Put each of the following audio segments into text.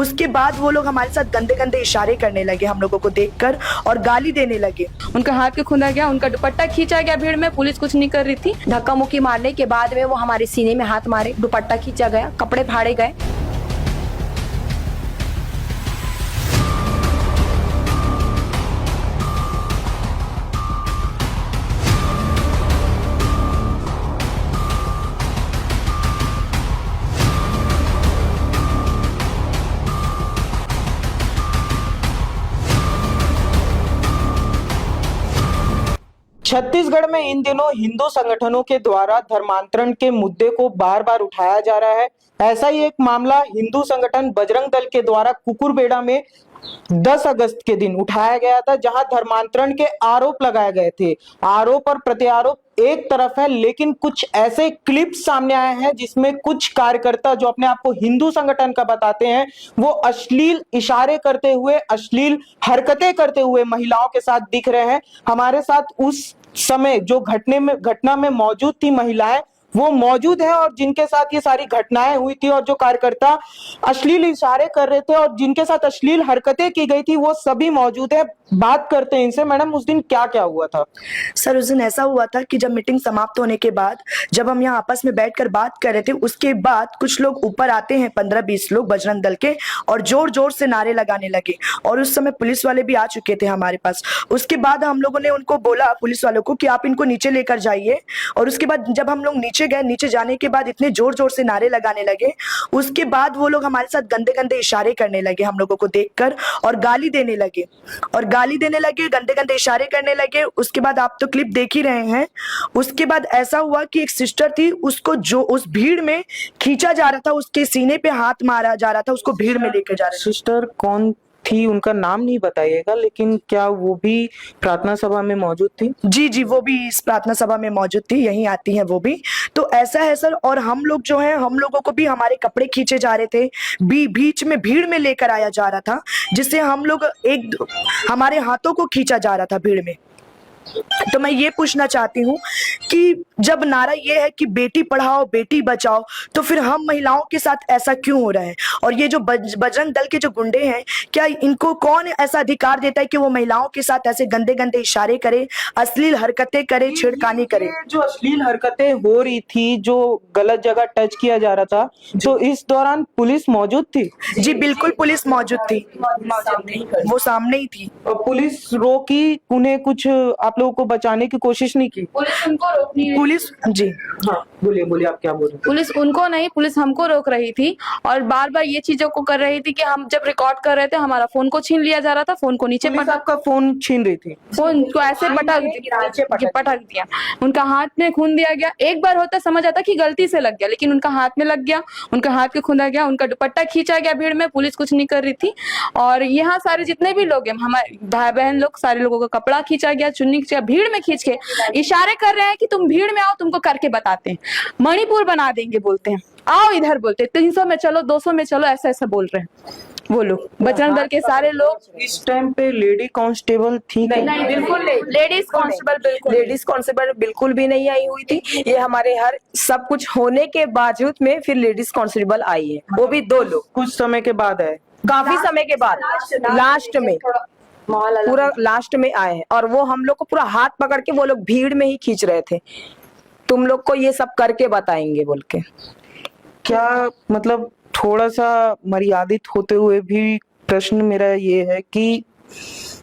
उसके बाद वो लोग हमारे साथ गंदे गंदे इशारे करने लगे हम लोगों को देखकर और गाली देने लगे। उनका हाथ के खुंदा गया, उनका दुपट्टा खींचा गया भीड़ में, पुलिस कुछ नहीं कर रही थी। धक्का मुक्की मारने के बाद में वो हमारे सीने में हाथ मारे, दुपट्टा खींचा गया, कपड़े फाड़े गए। छत्तीसगढ़ में इन दिनों हिंदू संगठनों के द्वारा धर्मांतरण के मुद्दे को बार बार उठाया जा रहा है। ऐसा ही एक मामला हिंदू संगठन बजरंग दल के द्वारा कुकुरबेड़ा में 10 अगस्त के दिन उठाया गया था, जहां धर्मांतरण के आरोप लगाए गए थे। आरोप और प्रत्यारोप एक तरफ है, लेकिन कुछ ऐसे क्लिप्स सामने आए हैं जिसमें कुछ कार्यकर्ता जो अपने आप को हिंदू संगठन का बताते हैं, वो अश्लील इशारे करते हुए, अश्लील हरकतें करते हुए महिलाओं के साथ दिख रहे हैं। हमारे साथ उस समय जो घटना में मौजूद थी महिलाएं, वो मौजूद है, और जिनके साथ ये सारी घटनाएं हुई थी और जो कार्यकर्ता अश्लील इशारे कर रहे थे और जिनके साथ अश्लील हरकतें की गई थी, वो सभी मौजूद है। बात करते हैं इनसे। मैडम, उस दिन क्या क्या हुआ था? सर, उस दिन ऐसा हुआ था कि जब मीटिंग समाप्त होने के बाद जब हम यहाँ आपस में बैठकर बात कर रहे थे, उसके बाद कुछ लोग ऊपर आते हैं, 15-20 लोग बजरंग दल के, और जोर जोर से नारे लगाने लगे। और उस समय पुलिस वाले भी आ चुके थे हमारे पास। उसके बाद हम लोगों ने उनको बोला, पुलिस वालों को, कि आप इनको नीचे लेकर जाइए। और उसके बाद जब हम लोग नीचे गए, नीचे जाने के बाद इतने जोर जोर से नारे लगाने लगे। उसके बाद वो लोग हमारे साथ गंदे गंदे इशारे करने लगे हम लोगों को देखकर और गाली देने लगे, गंदे गंदे इशारे करने लगे। उसके बाद आप तो क्लिप देख ही रहे हैं। उसके बाद ऐसा हुआ कि एक सिस्टर थी, उसको जो उस भीड़ में खींचा जा रहा था, उसके सीने पे हाथ मारा जा रहा था, उसको भीड़ में लेकर जा रहे थे। सिस्टर कौन थी, उनका नाम नहीं बताइएगा, लेकिन क्या वो भी प्रार्थना सभा में मौजूद थी? जी जी, वो भी इस प्रार्थना सभा में मौजूद थी, यहीं आती हैं वो भी। तो ऐसा है सर। और हम लोग जो हैं, हम लोगों को भी हमारे कपड़े खींचे जा रहे थे, बीच में भीड़ में लेकर आया जा रहा था, जिससे हम लोग हमारे हाथों को खींचा जा रहा था भीड़ में। तो मैं ये पूछना चाहती हूँ कि जब नारा ये है कि बेटी पढ़ाओ बेटी बचाओ, तो फिर हम महिलाओं के साथ ऐसा क्यों हो रहा है? और ये जो बजरंग दल के जो गुंडे हैं, क्या इनको कौन ऐसा अधिकार देता है कि वो महिलाओं के साथ ऐसे गंदे गंदे इशारे करे, अश्लील हरकतें करे, छेड़खानी करे? जो अश्लील हरकतें हो रही थी, जो गलत जगह टच किया जा रहा था, तो इस दौरान पुलिस मौजूद थी? जी बिल्कुल, पुलिस मौजूद थी, वो सामने ही थी। और पुलिस रोकी उन्हें? कुछ आप लोगों को बचाने की कोशिश नहीं की? पुलिस उनको रोक नहीं, पुलिस, जी हाँ बोलिए आप क्या बोल रहे हैं? पुलिस उनको नहीं, पुलिस हमको रोक रही थी और बार बार ये चीजों को कर रही थी कि हम जब रिकॉर्ड कर रहे थे, हमारा फोन को छीन लिया जा रहा था, फोन को नीचे पुलिस आपका फोन छीन रही थी? फोन को ऐसे पटक दिया, उनका हाथ में खून दिया गया। एक बार होता समझ आता कि गलती से लग गया, लेकिन उनका हाथ में लग गया, उनका हाथ के खुंदा गया, उनका दुपट्टा खींचा गया भीड़ में, पुलिस कुछ नहीं कर रही थी। और यहाँ सारे जितने भी लोग हैं, हमारे भाई बहन लोग, सारे लोगों का कपड़ा खींचा गया, चुन्नी खींचा, भीड़ में खींच के इशारे कर रहे हैं कि तुम भीड़ में आओ, तुमको करके बताते हैं, मणिपुर बना देंगे, बोलते हैं आओ इधर, बोलते 300 में चलो, 200 में चलो, ऐसा ऐसा बोल रहे हैं वो लोग, बजरंग दल के सारे लोग। इस टाइम पे लेडी कांस्टेबल थी? नहीं, बिल्कुल नहीं। लेडीज कांस्टेबल बिल्कुल भी नहीं आई हुई थी। ये हमारे हर सब कुछ होने के बावजूद में फिर लेडीज कांस्टेबल आई है, वो भी 2 लोग। कुछ समय के बाद है? काफी समय के बाद, लास्ट में, पूरा लास्ट में आए हैं। और वो हम लोग को पूरा हाथ पकड़ के वो लोग भीड़ में ही खींच रहे थे, तुम लोग को ये सब करके बताएंगे बोल के। क्या मतलब, थोड़ा सा मर्यादित होते हुए भी प्रश्न मेरा ये है कि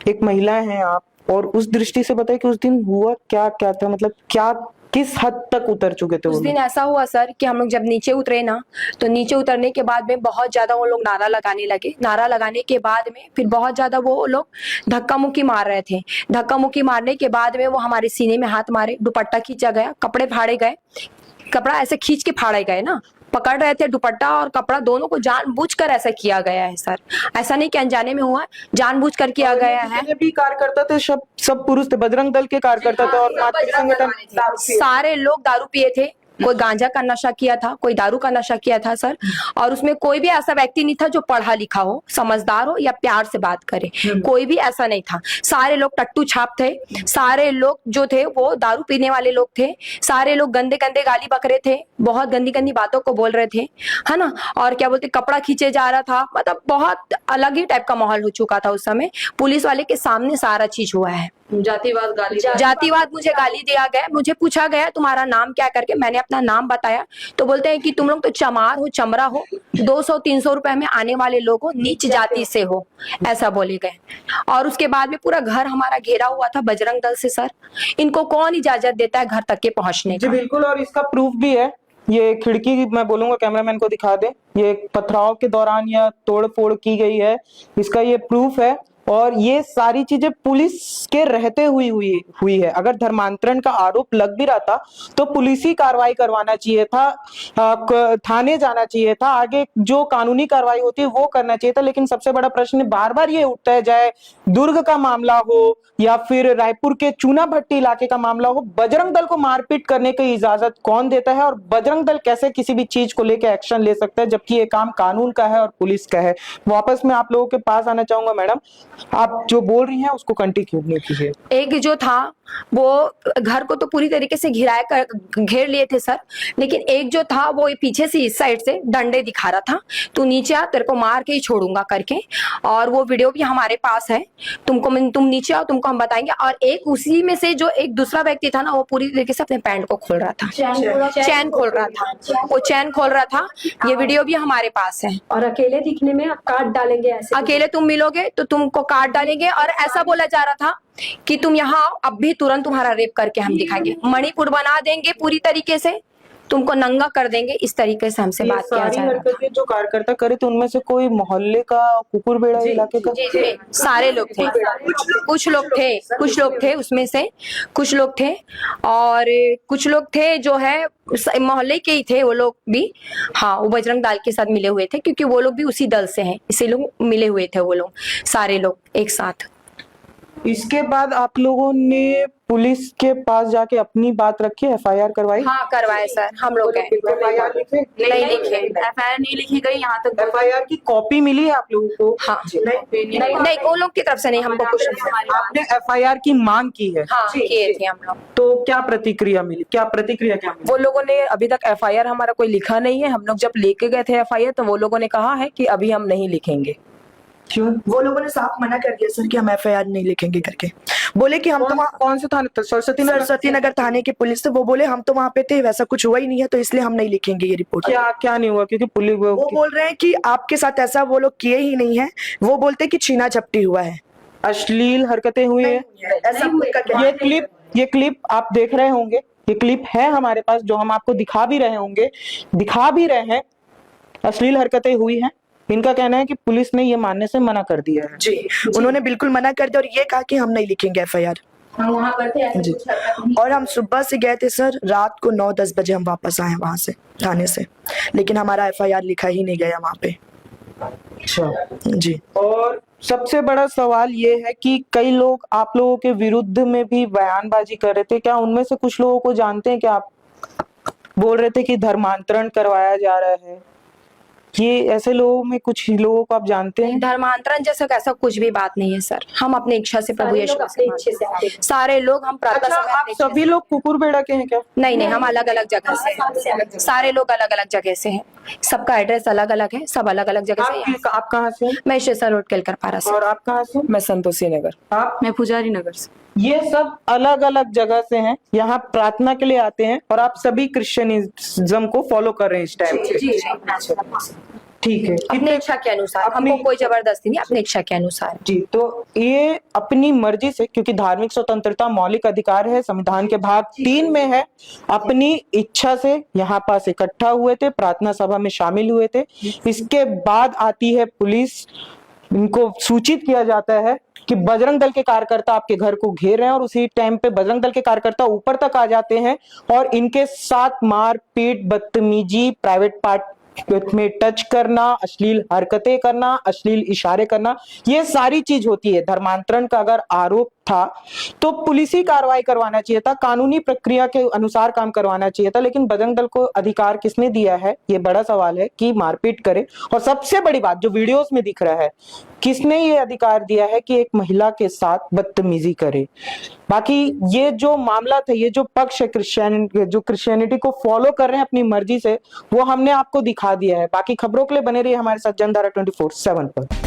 एक महिला हैं आप, और उस दृष्टि से बताइए कि उस दिन हुआ क्या क्या था, मतलब क्या, किस हद तक उतर चुके थे? उस दिन ऐसा हुआ सर कि हम लोग जब नीचे उतरे ना, तो नीचे उतरने के बाद में बहुत ज्यादा वो लोग नारा लगाने लगे। नारा लगाने के बाद में फिर बहुत ज्यादा वो लोग धक्का मुक्की मार रहे थे। धक्का मुक्की मारने के बाद में वो हमारे सीने में हाथ मारे, दुपट्टा खींचा गया, कपड़े फाड़े गए, कपड़ा ऐसे खींच के फाड़े गए ना, पकड़ रहे थे, दुपट्टा और कपड़ा दोनों को जानबूझकर ऐसा किया गया है सर। ऐसा नहीं कि अनजाने में हुआ, जानबूझकर किया गया है। भी कार्यकर्ता थे, सब पुरुष थे, बजरंग दल के कार्यकर्ता थे, और मातृ संगठन, सारे लोग दारू पिए थे, कोई गांजा का नशा किया था, कोई दारू का नशा किया था सर। और उसमें कोई भी ऐसा व्यक्ति नहीं था जो पढ़ा लिखा हो, समझदार हो या प्यार से बात करे, कोई भी ऐसा नहीं था। सारे लोग टट्टू छाप थे, सारे लोग जो थे वो दारू पीने वाले लोग थे, सारे लोग गंदे गंदे गाली बकरे थे, बहुत गंदी गंदी बातों को बोल रहे थे, है ना। और क्या बोलते, कपड़ा खींचे जा रहा था, मतलब बहुत अलग ही टाइप का माहौल हो चुका था उस समय। पुलिस वाले के सामने सारा चीज हुआ है। जातिवाद मुझे गाली दिया गया, मुझे पूछा गया तुम्हारा नाम क्या करके, मैंने अपना नाम बताया तो बोलते हैं कि तुम लोग तो चमार हो, चमड़ा हो, 200-300 रुपए में आने वाले लोग हो, नीच जाति से हो, ऐसा बोले गए। और उसके बाद में पूरा घर हमारा घेरा हुआ था बजरंग दल से सर। इनको कौन इजाजत देता है घर तक के पहुंचने जी का? बिल्कुल, और इसका प्रूफ भी है। ये खिड़की मैं बोलूंगा कैमरामैन को दिखा दे, ये पथराव के दौरान या तोड़ फोड़ की गई है, इसका ये प्रूफ है। और ये सारी चीजें पुलिस के रहते हुई है। अगर धर्मांतरण का आरोप लग भी रहा था तो पुलिस ही कार्रवाई करवाना चाहिए था, थाने जाना चाहिए था, आगे जो कानूनी कार्रवाई होती है वो करना चाहिए था। लेकिन सबसे बड़ा प्रश्न बार बार ये उठता है, चाहे दुर्ग का मामला हो या फिर रायपुर के चूना भट्टी इलाके का मामला हो, बजरंग दल को मारपीट करने की इजाजत कौन देता है और बजरंग दल कैसे किसी भी चीज को लेकर एक्शन ले सकता है, जबकि ये काम कानून का है और पुलिस का है। वापस मैं आप लोगों के पास आना चाहूंगा मैडम, आप जो बोल रही हैं उसको कंटिन्यू कीजिए। एक जो था वो घर को तो पूरी तरीके से घेर लिए थे सर, लेकिन एक जो था वो पीछे से इस साइड से डंडे दिखा रहा था, तू नीचे आ, तेरे को मार के ही छोड़ूंगा करके। और वो वीडियो भी हमारे पास है, तुम नीचे आओ, तुमको हम बताएंगे। और एक उसी में से जो एक दूसरा व्यक्ति था ना, वो पूरी तरीके से अपने पैंट को खोल रहा था, चैन खोल रहा था, वो चैन खोल रहा था। ये वीडियो भी हमारे पास है। और अकेले दिखने में आप काट डालेंगे, ऐसे अकेले तुम मिलोगे तो तुमको काट डालेंगे। और ऐसा बोला जा रहा था कि तुम यहाँ आओ, अब भी तुरंत तुम्हारा रेप करके हम दिखाएंगे, मणिपुर बना देंगे, पूरी तरीके से तुमको नंगा कर देंगे, इस तरीके से हमसे बात किया जा रहा था। जो कार्यकर्ता करे थे उनमें से कोई मोहल्ले का, कुकुरबेड़ा इलाके का? सारे लोग थे, कुछ लोग थे उसमें से, कुछ लोग थे और कुछ लोग थे जो है मोहल्ले के ही थे वो लोग भी। हाँ, वो बजरंग दल के साथ मिले हुए थे, क्योंकि वो लोग भी उसी दल से हैं, इसी लोग मिले हुए थे वो लोग, सारे लोग एक साथ। इसके बाद आप लोगों ने पुलिस के पास जाके अपनी बात रखी, एफआईआर करवाई? हाँ, करवाए सर, हम लोग एफआईआर लिखे? नहीं लिखे, एफआईआर नहीं लिखी गई यहाँ तक। एफआईआर की कॉपी मिली है आप लोगों को? हाँ नहीं, वो लोग की तरफ से नहीं, हमको कुछ नहीं। आपने एफआईआर की मांग की है? हाँ, किए थे हम लोग। तो क्या प्रतिक्रिया मिली, क्या मिली? वो लोगों ने अभी तक एफआईआर हमारा कोई लिखा नहीं है। हम लोग जब लेके गए थे एफआईआर तो वो लोगों ने कहा है कि अभी हम नहीं लिखेंगे। क्यों? वो लोगों ने साफ मना कर दिया सर कि हम एफआईआर नहीं लिखेंगे करके। बोले कि हम तो वहाँ, कौन से थाने? सरस्वती नगर थाने की पुलिस से, वो बोले हम तो वहाँ पे थे, वैसा कुछ हुआ ही नहीं है, तो इसलिए हम नहीं लिखेंगे ये रिपोर्ट। क्या नहीं हुआ? क्योंकि पुलिस वो बोल रहे हैं कि आपके साथ ऐसा वो लोग किए ही नहीं है, वो बोलते हैं कि छीना झपटी हुआ है, अश्लील हरकतें हुई है, ऐसा उनका कहना है। ये क्लिप आप देख रहे होंगे, ये क्लिप है हमारे पास जो हम आपको दिखा भी रहे हैं। अश्लील हरकतें हुई हैं। इनका कहना है कि पुलिस ने ये मानने से मना कर दिया है। जी, उन्होंने बिल्कुल मना कर दिया और ये कहा कि हम नहीं लिखेंगे एफआईआर। हम वहाँ पर थे, ऐसे जी, कुछ हरकत नहीं। और हम सुबह से गए थे सर, रात को 9-10 बजे हम वापस आए वहां से, थाने से, लेकिन हमारा एफआईआर लिखा ही नहीं गया वहां पे। अच्छा जी, और सबसे बड़ा सवाल ये है कि कई लोग आप लोगों के विरुद्ध में भी बयानबाजी कर रहे थे, क्या उनमें से कुछ लोगों को जानते हैं? क्या आप बोल रहे थे कि धर्मांतरण करवाया जा रहा है, ये ऐसे लोगों में कुछ लोगों को आप जानते हैं? धर्मांतरण जैसा कैसा कुछ भी बात नहीं है सर, हम अपनी इच्छा से प्रभु यीशु से सारे लोग हम प्रार्थना अच्छा, समय आप अपनी इच्छा सभी लोग कुकुरबेड़ा के हैं क्या? नहीं, हम अलग अलग जगह से हैं, सारे लोग अलग अलग जगह से हैं, सबका एड्रेस अलग अलग है, सब अलग अलग जगह से हैं। आप कहाँ से? मैं शेषा रोड केलकरपारा से। और आप कहाँ से? मैं संतोषी नगर। आप? मैं पुजारी नगर से। ये सब अलग अलग जगह से हैं, यहाँ प्रार्थना के लिए आते हैं और आप सभी क्रिश्चियनिज्म को फॉलो कर रहे हैं इस टाइम पे। ठीक है, अपनी इच्छा के अनुसार, हमको कोई जबरदस्ती नहीं, अपनी इच्छा के अनुसार। जी, तो ये अपनी मर्जी से, क्योंकि धार्मिक स्वतंत्रता मौलिक अधिकार है, संविधान के भाग 3 में है, अपनी इच्छा से यहाँ पास इकट्ठा हुए थे, प्रार्थना सभा में शामिल हुए थे। इसके बाद आती है पुलिस, इनको सूचित किया जाता है कि बजरंग दल के कार्यकर्ता आपके घर को घेर रहे हैं, और उसी टाइम पे बजरंग दल के कार्यकर्ता ऊपर तक आ जाते हैं और इनके साथ मारपीट, बदतमीजी, प्राइवेट पार्ट में टच करना, अश्लील हरकतें करना, अश्लील इशारे करना, ये सारी चीज होती है। धर्मांतरण का अगर आरोप था तो पुलिसी कार्रवाई करवाना चाहिए था, कानूनी प्रक्रिया के अनुसार काम करवाना चाहिए था। लेकिन बजरंग दल को अधिकार किसने दिया है, ये बड़ा सवाल है कि मारपीट करे। और सबसे बड़ी बात जो वीडियोस में दिख रहा है, किसने ये अधिकार दिया है कि एक महिला के साथ बदतमीजी करे। बाकी ये जो मामला था, ये जो पक्ष है क्रिश्चियनिटी को फॉलो कर रहे हैं अपनी मर्जी से, वो हमने आपको दिखा दिया है। बाकी खबरों के लिए बने रहिए हमारे साथ जनधारा 24/7 पर।